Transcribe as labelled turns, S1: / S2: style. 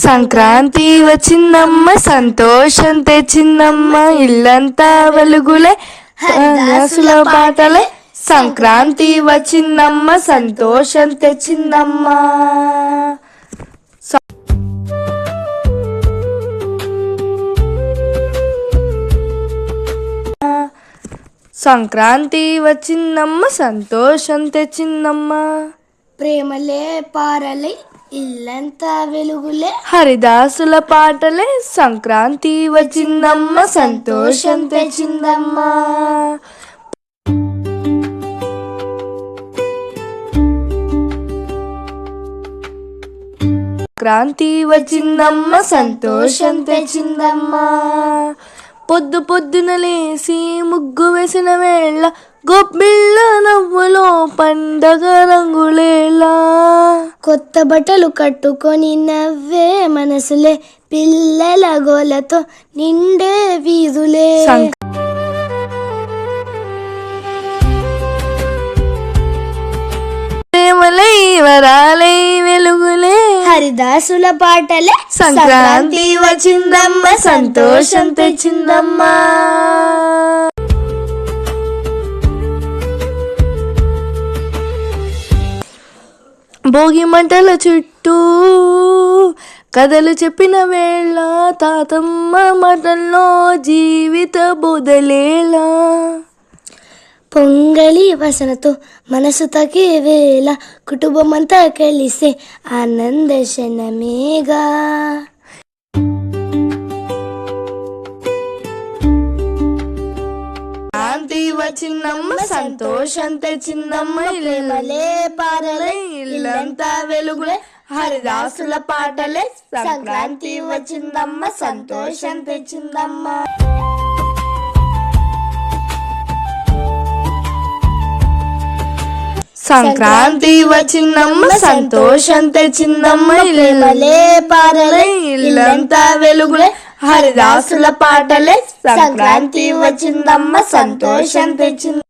S1: సంక్రాంతి వచ్చిందమ్మ సంతోషం తెచ్చిందమ్మ ఇల్లంతా వెలుగులే హరిదాసుల పాటలే. సంక్రాంతి వచ్చిందమ్మ సంతోషం తెచ్చిందమ్మ. సంక్రాంతి వచ్చిందమ్మ సంతోషం తెచ్చిందమ్మ.
S2: ప్రేమలే పారలే ఇల్లంతా వెలుగులే
S1: హరిదాసుల పాటలే. సంక్రాంతి వచ్చిందమ్మ సంతోషం తెచ్చిందమ్మ. సంక్రాంతి వచ్చిందమ్మ సంతోషం తెచ్చిందమ్మ. పొద్దు పొద్దున లేసి ముగ్గు వేసిన వేళ గొబ్బిళ్ళ నవ్వులో పండగ రంగులేలా.
S2: కొత్త బట్టలు కట్టుకొని నవ్వే మనసులే పిల్లల గోలతో నిండే వీధులే.
S1: ప్రేమలై వరాలై వెలుగులే
S2: హరిదాసుల పాటలే.
S1: సంక్రాంతి వచ్చిందమ్మ సంతోషం తెచ్చిందమ్మా. భోగి మంటల చుట్టూ కథలు చెప్పిన వేళ తాతమ్మ మాటల్లో జీవిత బోధలేలా.
S2: పొంగలి వసనతో మనసు తగే వేళ కుటుంబమంతా కలిసే ఆనంద క్షణమేగా.
S1: శాంతి వచ్చిందమ్మ సంతోషం తెచ్చిందమ్మ ఇల్లే పారలే ఇల్లంతా వెలుగులే హరిదాసుల పాటలే. సంక్రాంతి వచ్చిందమ్మ సంతోషం తెచ్చిందమ్మ. సంక్రాంతి వచ్చిందమ్మ సంతోషం తెచ్చిందమ్మ ఇల్లే పారలే ఇల్లంతా వెలుగులే హరిదాసుల పాటలే. సంక్రాంతి వచ్చిందమ్మ సంతోషం తెచ్చింది.